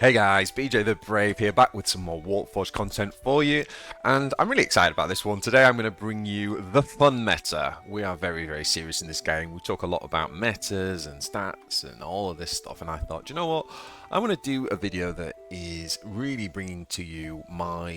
Hey guys, BJ the Brave here, back with some more Warpforge content for you, and I'm really excited about this one. Today I'm going to bring you the fun meta. We are very, very serious in this game. We talk a lot about metas and stats and all of this stuff, and I thought, you know what? I want to do a video that is really bringing to you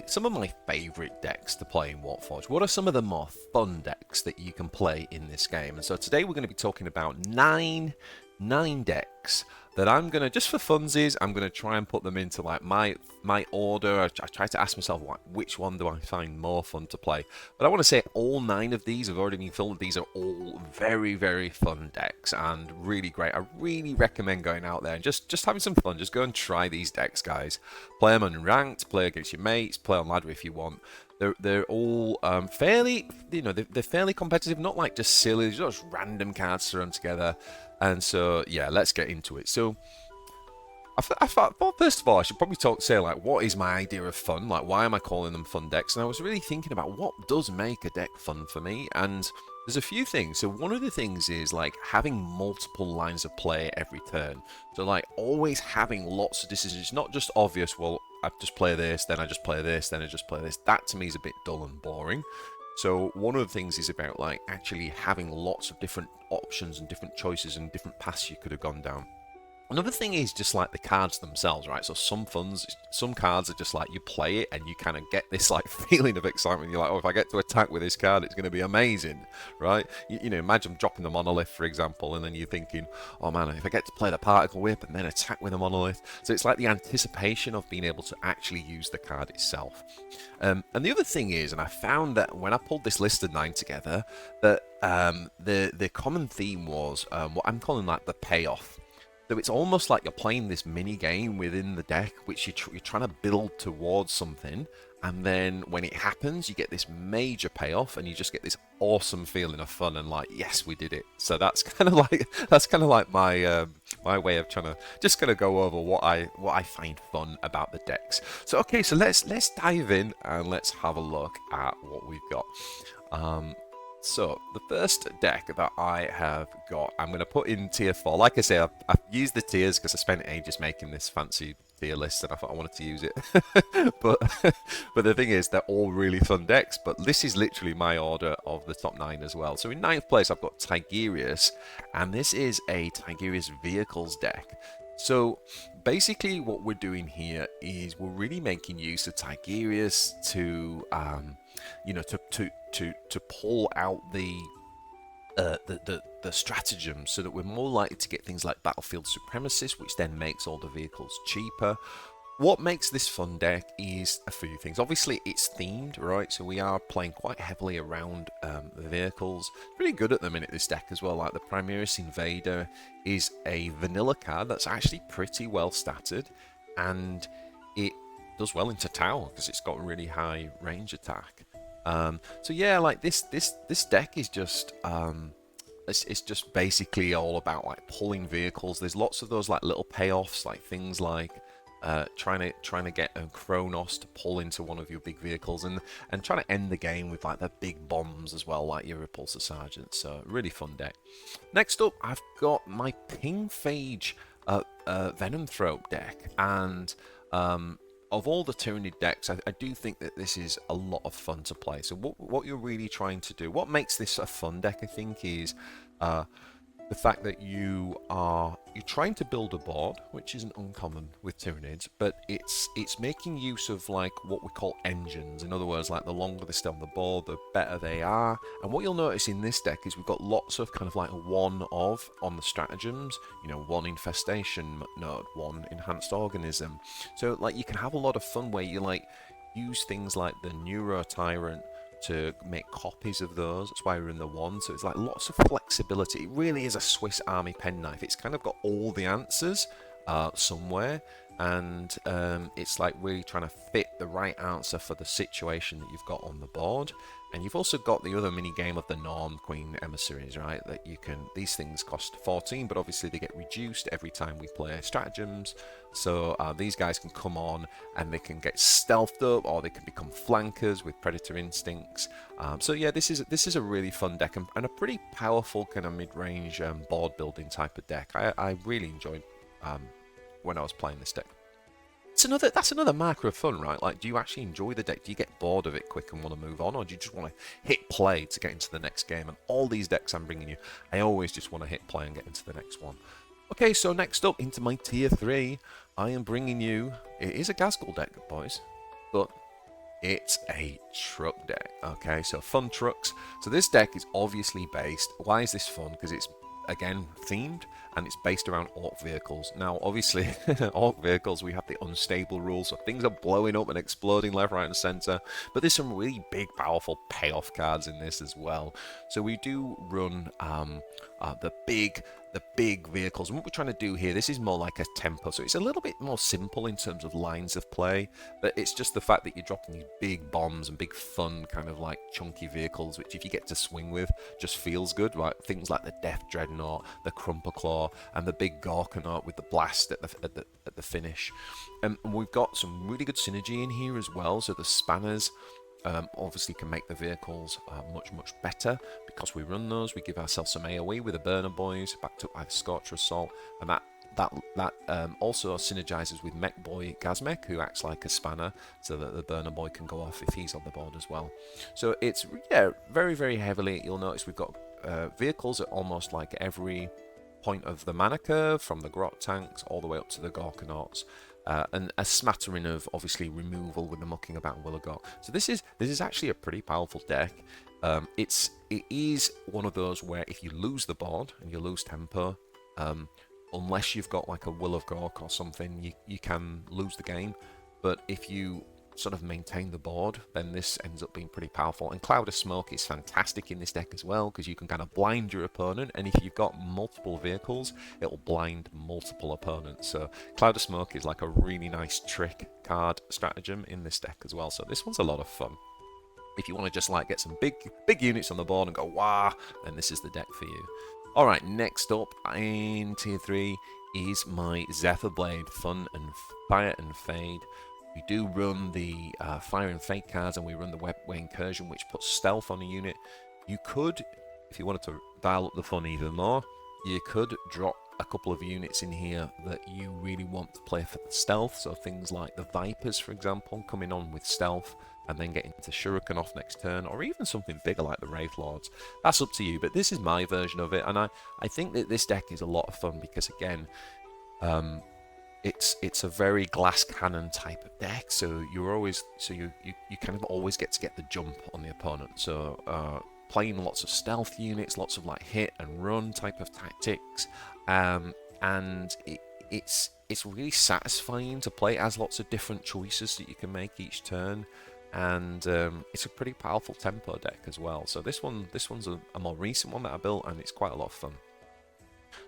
some of my favourite decks to play in Warpforge. What are some of the more fun decks that you can play in this game? And so today we're going to be talking about nine decks that I'm gonna, just for funsies, I'm gonna try and put them into like my order. I try to ask myself, which one do I find more fun to play? But I want to say all 9 of these have already been filmed. These are all very, very fun decks and really great. I really recommend going out there and just having some fun. Just go and try these decks, guys. Play them unranked, play against your mates, play on ladder if you want. They're all fairly, they're fairly competitive, not like just silly, just random cards thrown together. And so, yeah, let's get into it. So, I thought, well, first of all, I should probably say, like, what is my idea of fun? Like, why am I calling them fun decks? And I was really thinking about what does make a deck fun for me. And there's a few things. So one of the things is, like, having multiple lines of play every turn. So, like, always having lots of decisions. It's not just obvious, well, I just play this, then I just play this, then I just play this. That, to me, is a bit dull and boring. So one of the things is about like actually having lots of different options and different choices and different paths you could have gone down. Another thing is just like the cards themselves, right? So some cards are just like you play it and you kind of get this like feeling of excitement. You're like, oh, if I get to attack with this card, it's going to be amazing, right? Imagine dropping the monolith, for example, and then you're thinking, oh man, if I get to play the particle whip and then attack with a monolith. So it's like the anticipation of being able to actually use the card itself. And the other thing is, and I found that when I pulled this list of 9 together, that the common theme was what I'm calling like the payoff. So it's almost like you're playing this mini game within the deck, which you're trying to build towards something, and then when it happens, you get this major payoff, and you just get this awesome feeling of fun and like, yes, we did it. So that's kind of like my my way of trying to just gonna go over what I find fun about the decks. So okay, so let's dive in and let's have a look at what we've got. So, the first deck that I have got, I'm going to put in tier 4. Like I say, I've used the tiers because I spent ages making this fancy tier list and I thought I wanted to use it. but the thing is, they're all really fun decks, but this is literally my order of the top 9 as well. So in 9th place, I've got Tigurius, and this is a Tigurius Vehicles deck. So basically what we're doing here is we're really making use of Tigurius to to pull out the stratagems so that we're more likely to get things like battlefield supremacists, which then makes all the vehicles cheaper. What makes this fun deck is a few things. Obviously, it's themed, right? So we are playing quite heavily around the vehicles. Pretty good at the minute, this deck as well. Like the Primaris Invader is a vanilla card that's actually pretty well statted, and it does well into tower because it's got a really high range attack. So yeah, like this deck is just it's just basically all about like pulling vehicles. There's lots of those like little payoffs, like things like trying to get a Kronos to pull into one of your big vehicles, and trying to end the game with like the big bombs as well, like your Repulsor Sergeant. So really fun deck. Next up, I've got my Pingphage Venom Thro deck, and of all the Tyranid decks, I do think that this is a lot of fun to play. So what you're really trying to do, what makes this a fun deck, I think, is the fact that you're trying to build a board, which isn't uncommon with Tyranids, but it's making use of like what we call engines. In other words, like the longer they stay on the board, the better they are. And what you'll notice in this deck is we've got lots of kind of like one of on the stratagems. One infestation node, one enhanced organism. So like you can have a lot of fun where you like use things like the Neuro Tyrant to make copies of those. That's why we're in the 1. So it's like lots of flexibility. It really is a Swiss Army penknife. It's kind of got all the answers somewhere, and it's like really trying to fit the right answer for the situation that you've got on the board. And you've also got the other mini game of the Norm Queen Emissaries, right? That you can, these things cost 14, but obviously they get reduced every time we play stratagems. So these guys can come on and they can get stealthed up, or they can become flankers with Predator instincts. So yeah, this is a really fun deck, and a pretty powerful kind of mid-range board building type of deck. I really enjoyed when I was playing this deck. another marker of fun, right? Like, do you actually enjoy the deck? Do you get bored of it quick and want to move on, or do you just want to hit play to get into the next game? And all these decks I'm bringing you, I always just want to hit play and get into the next one. Okay, so next up into my tier 3, I am bringing you. It is a Gasull deck, boys, but it's a truck deck. Okay, so fun trucks. So this deck is obviously based. Why is this fun? Because it's, again, themed, and it's based around Ork vehicles. Now, obviously, Ork vehicles, we have the unstable rules, so things are blowing up and exploding left, right, and center. But there's some really big, powerful payoff cards in this as well. So we do run the big vehicles. And what we're trying to do here, this is more like a tempo, so it's a little bit more simple in terms of lines of play, but it's just the fact that you're dropping these big bombs and big fun kind of like chunky vehicles, which if you get to swing with, just feels good, right? Things like the Death Dreadnought, the Crumper Claw, and the big Gorkanaut with the blast at the finish. And we've got some really good synergy in here as well, so the spanners obviously can make the vehicles much better because we run those. We give ourselves some AoE with the Burner Boys, backed up by the Scorcher Assault, and that also synergizes with Mech Boy Gazmech, who acts like a spanner, so that the Burner Boy can go off if he's on the board as well. So it's, yeah, very heavily. You'll notice we've got vehicles at almost like every point of the mana curve, from the Grot Tanks all the way up to the Gorkanauts. And a smattering of, obviously, removal with the Mucking About and Willowgork. So this is actually a pretty powerful deck. It is one of those where if you lose the board and you lose tempo, unless you've got like a Will of Gork or something, you can lose the game. But if you sort of maintain the board, then this ends up being pretty powerful. And Cloud of Smoke is fantastic in this deck as well, because you can kind of blind your opponent, and if you've got multiple vehicles, it'll blind multiple opponents. So Cloud of Smoke is like a really nice trick card stratagem in this deck as well. So this one's a lot of fun. If you want to just like get some big units on the board and go wah, then this is the deck for you. Alright, next up in tier 3 is my Zepblade, Fun and Fire and Fade. We do run the Fire and Fade cards, and we run the Webway Incursion, which puts stealth on a unit. You could, if you wanted to dial up the fun even more, you could drop a couple of units in here that you really want to play for the stealth. So things like the Vipers, for example, coming on with stealth and then getting to Shuriken off next turn, or even something bigger like the Wraith Lords. That's up to you, but this is my version of it, and I think that this deck is a lot of fun because, again, it's a very glass cannon type of deck, so you kind of always get to get the jump on the opponent. So playing lots of stealth units, lots of like hit and run type of tactics, and it's really satisfying to play. It has lots of different choices that you can make each turn, and it's a pretty powerful tempo deck as well. So this one's a more recent one that I built, and it's quite a lot of fun.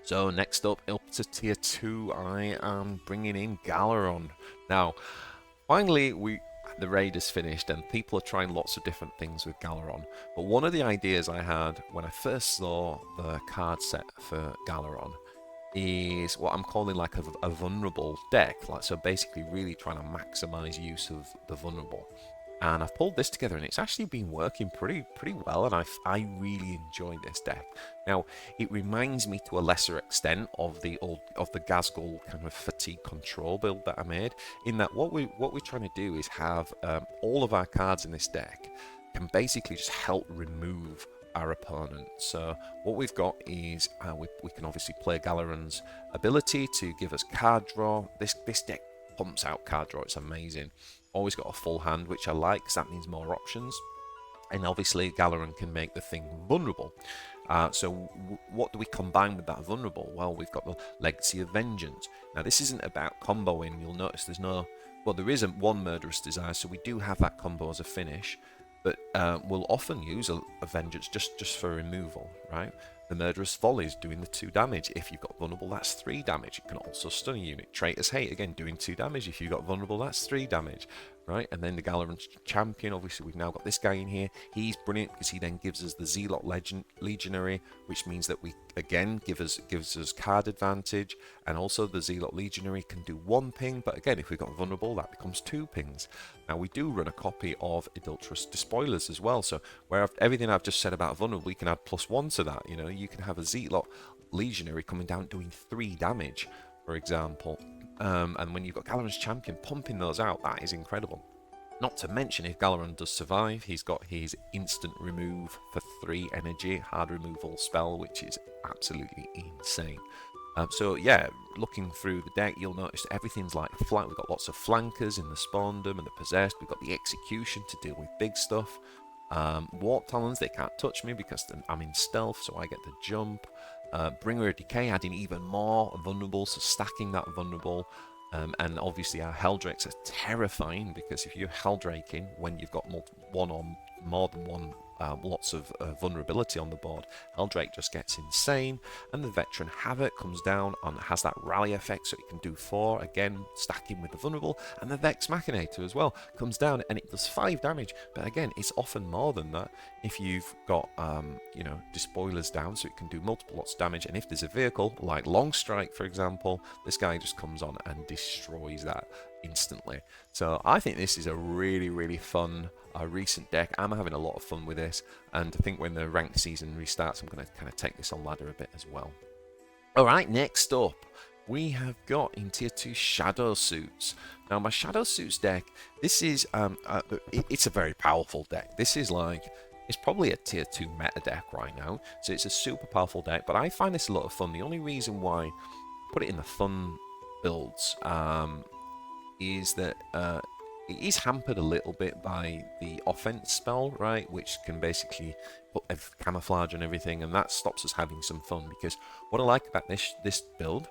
So next up to tier 2, I am bringing in Galleron. Now, finally, the raid is finished, and people are trying lots of different things with Galleron. But one of the ideas I had when I first saw the card set for Galleron is what I'm calling like a vulnerable deck. Like, so basically really trying to maximize use of the vulnerable. And I've pulled this together, and it's actually been working pretty well, and I really enjoy this deck. Now, it reminds me to a lesser extent of the Gasull kind of fatigue control build that I made, in that what we're trying to do is have all of our cards in this deck can basically just help remove our opponent. So what we've got is we can obviously play Galleron's ability to give us card draw. This deck pumps out card draw. It's amazing. Always got a full hand, which I like, because that means more options. And obviously Galleron can make the thing vulnerable. So what do we combine with that vulnerable? Well, we've got the Legacy of Vengeance. Now, this isn't about comboing. You'll notice there isn't one Murderous Desire, so we do have that combo as a finish. But we'll often use a Vengeance just for removal, right? The Murderous Volley is doing the 2 damage. If you've got vulnerable, that's 3 damage. It can also stun a unit. Traitor's Hate, again, doing 2 damage. If you've got vulnerable, that's 3 damage, right? And then the Galleron Champion, obviously, we've now got this guy in here. He's brilliant because he then gives us the Zealot Legionary, which means that we, again, gives us card advantage. And also the Zealot Legionary can do 1 ping, but again, if we've got vulnerable, that becomes 2 pings. Now, we do run a copy of Adulterous Despoilers as well, so where everything I've just said about vulnerable, we can add +1 to that. You know, you can have a Zealot Legionary coming down doing 3 damage, for example. And when you've got Galleron's champion pumping those out, that is incredible. Not to mention, if Galleron does survive, he's got his instant remove for 3 energy, hard removal spell, which is absolutely insane. So yeah, looking through the deck, you'll notice everything's like flank. We've got lots of flankers in the Spawnedom and the Possessed. We've got the Execution to deal with big stuff. Warp Talons, they can't touch me because I'm in stealth, so I get the jump. Bringer of Decay, adding even more vulnerable, so stacking that vulnerable. And obviously our Helldrakes are terrifying, because if you're Helldraking when you've got one or more than one lots of vulnerability on the board, Helldrake just gets insane. And the Veteran Havoc comes down and has that rally effect, so it can do 4, again stacking with the vulnerable. And the Vex Machinator as well comes down and it does 5 damage, but again it's often more than that if you've got you know, Despoilers down, so it can do multiple lots of damage. And if there's a vehicle like Long Strike, for example, this guy just comes on and destroys that instantly. So I think this is a really fun recent deck. I'm having a lot of fun with this, and I think when the ranked season restarts, I'm going to kind of take this on ladder a bit as well. Alright, next up we have got in tier 2 Shadow Suits. Now my Shadow Suits deck, this is it's a very powerful deck. This is like, it's probably a tier 2 meta deck right now, so it's a super powerful deck, but I find this a lot of fun. The only reason why I put it in the fun builds is that it is hampered a little bit by the offense spell, right, which can basically put camouflage and everything, and that stops us having some fun. Because what I like about this build,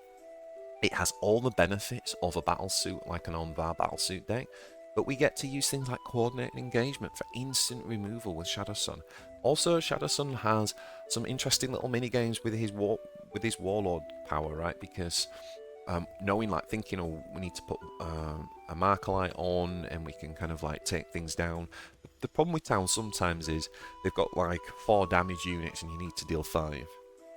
it has all the benefits of a battlesuit, like an Anvia battlesuit deck, but we get to use things like coordinated engagement for instant removal with Shadow Sun. Also, Shadow Sun has some interesting little mini games with his warlord power, right, because knowing, like, thinking, oh, we need to put a Markalite on and we can kind of like take things down. The problem with towns sometimes is they've got like 4 damage units and you need to deal 5,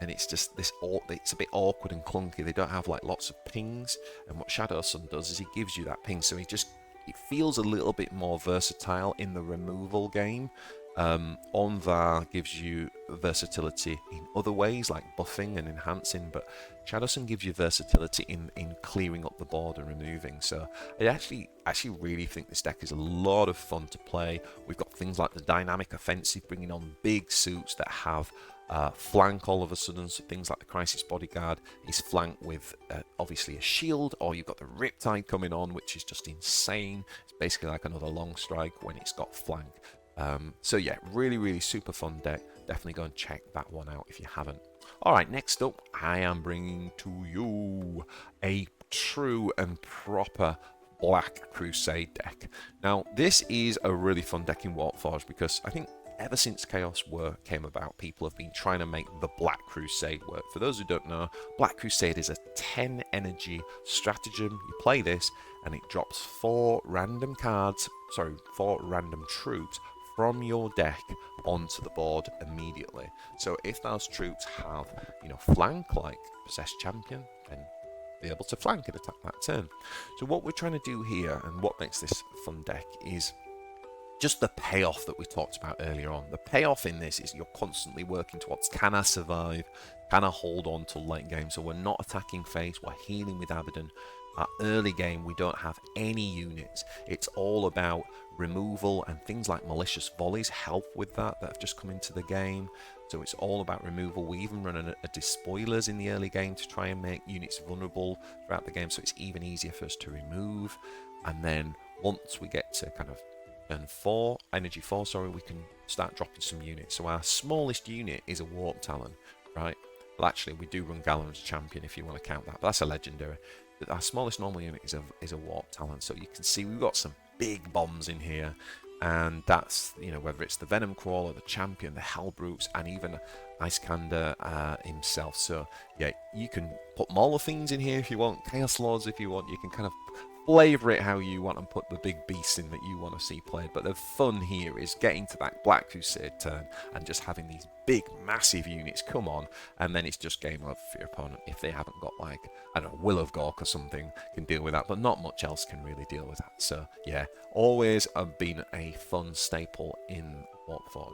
and it's just this, it's a bit awkward and clunky. They don't have like lots of pings, and what Shadow Sun does is he gives you that ping, so it feels a little bit more versatile in the removal game. Anvia gives you versatility in other ways, like buffing and enhancing, but Shadow Sun gives you versatility in clearing up the board and removing. So I actually really think this deck is a lot of fun to play. We've got things like the Dynamic Offensive, bringing on big suits that have flank all of a sudden, so things like the Crisis Bodyguard is flanked with obviously a shield, or you've got the Riptide coming on, which is just insane. It's basically like another Long Strike when it's got flank. So yeah, really super fun deck. Definitely go and check that one out if you haven't. Alright, next up, I am bringing to you a true and proper Black Crusade deck. Now, this is a really fun deck in Warpforge, because I think ever since Chaos War came about, people have been trying to make the Black Crusade work. For those who don't know, Black Crusade is a 10 energy stratagem. You play this and it drops 4 random troops from your deck onto the board immediately. So if those troops have, you know, flank, like Possessed Champion, then be able to flank and attack that turn. So what we're trying to do here, and what makes this fun deck, is just the payoff that we talked about earlier on. The payoff in this is you're constantly working towards, can I survive? Can I hold on till late game? So we're not attacking face, we're healing with Abaddon. Our early game, we don't have any units. It's all about removal, and things like Malicious Volleys help with that have just come into the game. So it's all about removal. We even run a Despoilers in the early game to try and make units vulnerable throughout the game, so it's even easier for us to remove. And then once we get to kind of turn 4, energy 4, sorry, we can start dropping some units. So our smallest unit is a Warp Talon, right? Well, actually, we do run Galleron's Champion if you want to count that, but that's a legendary. Our smallest normal unit is a Warp Talon, so you can see we've got some big bombs in here, and that's, you know, whether it's the Venom Crawler, the Champion, the Hellbrutes, and even Icekander himself. So yeah, you can put Mauler things in here if you want, Chaos Lords if you want. You can kind of flavour it how you want and put the big beasts in that you want to see played. But the fun here is getting to that Black Crusade turn and just having these big, massive units come on, and then it's just game over for your opponent. If they haven't got, like, I don't know, Will of Gork or something, can deal with that, but not much else can really deal with that. So yeah, always been a fun staple in Warpforge.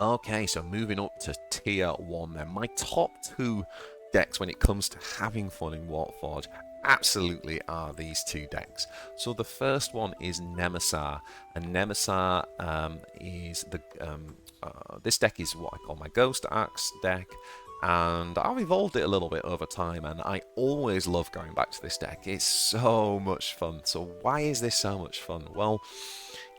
Okay, so moving up to tier 1 then. My top 2 decks when it comes to having fun in Warpforge absolutely are these two decks. So the first one is Nemar, and Nemar is the this deck is what I call my Ghost Axe deck, and I've evolved it a little bit over time, and I always love going back to this deck. It's so much fun. So why is this so much fun? Well,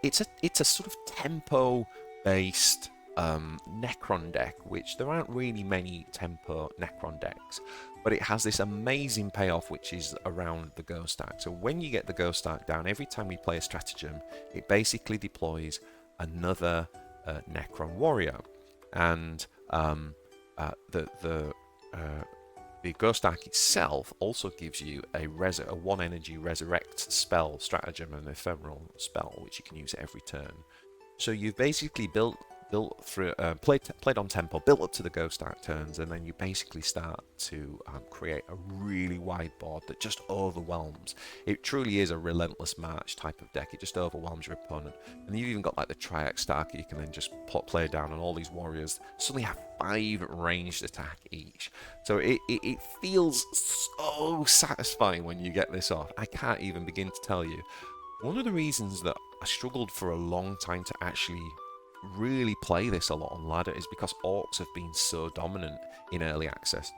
it's a sort of tempo based Necron deck, which there aren't really many tempo Necron decks, but it has this amazing payoff which is around the Ghost Arc. So when you get the Ghost Arc down, every time we play a stratagem, it basically deploys another Necron warrior, and the Ghost Arc itself also gives you a 1 energy resurrect spell, stratagem, and ephemeral spell, which you can use every turn. So you've basically built through played on tempo, built up to the Ghost Arc turns, and then you basically start to create a really wide board that just overwhelms. It truly is a relentless march type of deck. It just overwhelms your opponent, and you've even got like the Triax Starker. You can then just play down, and all these warriors suddenly have 5 ranged attack each. So it feels so satisfying when you get this off. I can't even begin to tell you. One of the reasons that I struggled for a long time to actually really play this a lot on ladder is because orcs have been so dominant in early access.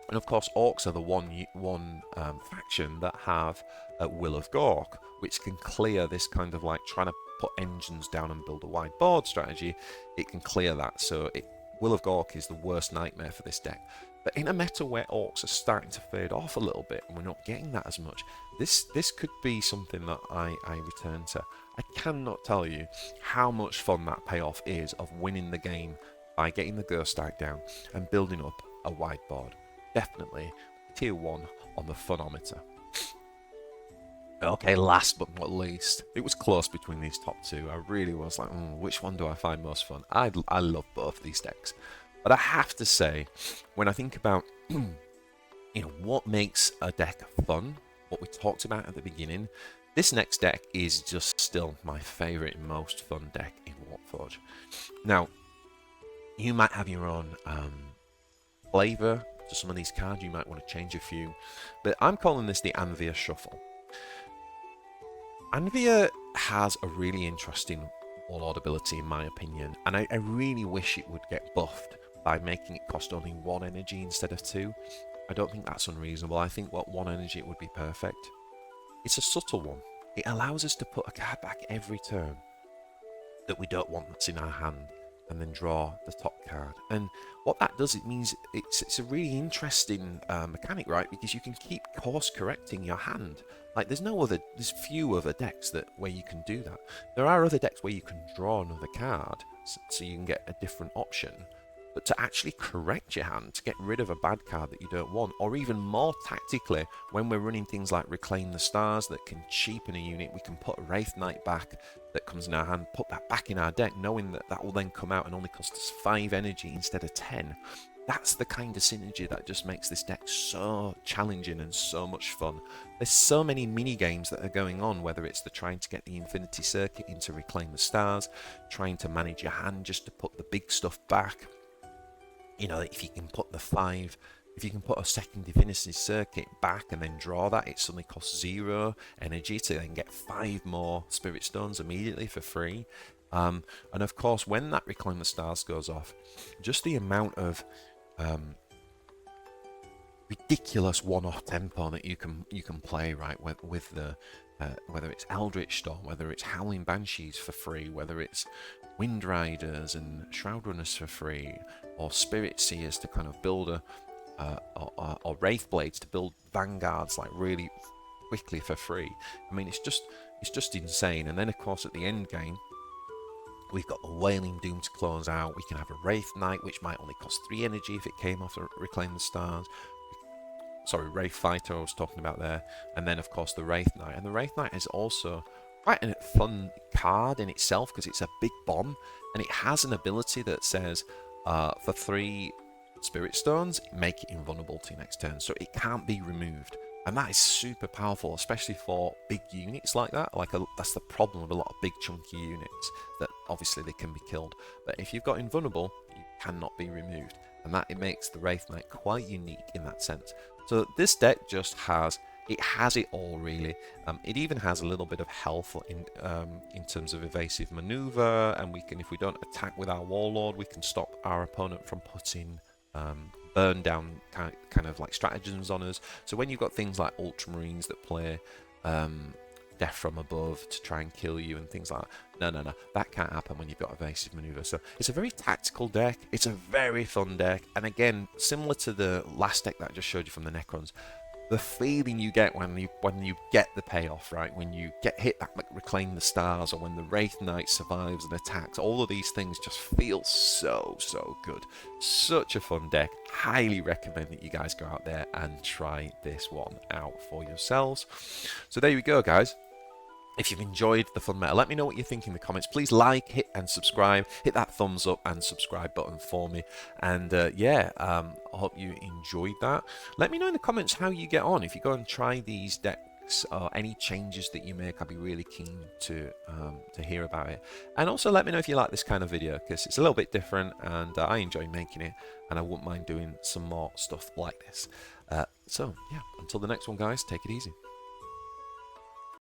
And of course, orcs are the one faction that have Will of Gork, which can clear this kind of like trying to put engines down and build a wide board strategy. It can clear that. So Will of Gork is the worst nightmare for this deck. But in a meta where orcs are starting to fade off a little bit and we're not getting that as much, this could be something that I return to. I cannot tell you how much fun that payoff is of winning the game by getting the Ghost Arc down and building up a wide board. Definitely tier 1 on the funometer. Okay, last but not least, it was close between these top two. I really was like, which one do I find most fun? I love both these decks. But I have to say, when I think about what makes a deck fun, what we talked about at the beginning, this next deck is just still my favourite and most fun deck in Warpforge. Now, you might have your own flavour to some of these cards. You might want to change a few, but I'm calling this the Anvia Shuffle. Anvia has a really interesting warlord ability, in my opinion, and I really wish it would get buffed by making it cost only 1 energy instead of 2. I don't think that's unreasonable. I think 1 energy it would be perfect. It's a subtle one. It allows us to put a card back every turn that we don't want that's in our hand, and then draw the top card. And what that does, it means it's a really interesting mechanic, right? Because you can keep course correcting your hand. Like there's few other decks where you can do that. There are other decks where you can draw another card, so you can get a different option. But to actually correct your hand, to get rid of a bad card that you don't want, or even more tactically, when we're running things like Reclaim the Stars that can cheapen a unit, we can put a Wraith Knight back that comes in our hand, put that back in our deck, knowing that that will then come out and only cost us 5 energy instead of 10. That's the kind of synergy that just makes this deck so challenging and so much fun. There's so many mini games that are going on, whether it's the trying to get the Infinity Circuit into Reclaim the Stars, trying to manage your hand just to put the big stuff back. If you can put if you can put a second Divinity Circuit back and then draw that, it suddenly costs 0 energy to then get 5 more Spirit Stones immediately for free. And of course, when that Reclaim the Stars goes off, just the amount of ridiculous one-off tempo that you can play, right, with the whether it's Eldritch Storm, whether it's Howling Banshees for free, whether it's Wind Riders and Shroud Runners for free, or Spirit Seers to kind of build or Wraith Blades to build Vanguards like really quickly for free. I mean, it's just insane. And then of course at the end game, we've got the Wailing Doom to close out. We can have a Wraith Knight, which might only cost 3 energy if it came off to Reclaim the Stars. Sorry, Wraith Fighter I was talking about there. And then of course the Wraith Knight. And the Wraith Knight is also quite a fun card in itself because it's a big bomb, and it has an ability that says for 3 Spirit Stones, make it invulnerable to next turn, so it can't be removed. And that is super powerful, especially for big units like that. That's the problem with a lot of big chunky units, that obviously they can be killed. But if you've got invulnerable, you cannot be removed. And it makes the Wraith Knight quite unique in that sense. So this deck just has It has it all, really. It even has a little bit of health in terms of evasive maneuver, and we can, if we don't attack with our warlord, we can stop our opponent from putting burn down kind of like stratagems on us. So when you've got things like ultramarines that play death from above to try and kill you and things like that, no, that can't happen when you've got evasive maneuver. So it's a very tactical deck. It's a very fun deck, and again, similar to the last deck that I just showed you from the Necrons, the feeling you get when you get the payoff, right? When you get hit that like Reclaim the Stars, or when the Wraith Knight survives and attacks, all of these things just feel so good. Such a fun deck. Highly recommend that you guys go out there and try this one out for yourselves. So there you go, guys. If you've enjoyed the fun meta, let me know what you think in the comments. Please like, hit and subscribe. Hit that thumbs up and subscribe button for me. And I hope you enjoyed that. Let me know in the comments how you get on. If you go and try these decks or any changes that you make, I'd be really keen to hear about it. And also let me know if you like this kind of video, because it's a little bit different and I enjoy making it, and I wouldn't mind doing some more stuff like this. So yeah, until the next one, guys, take it easy.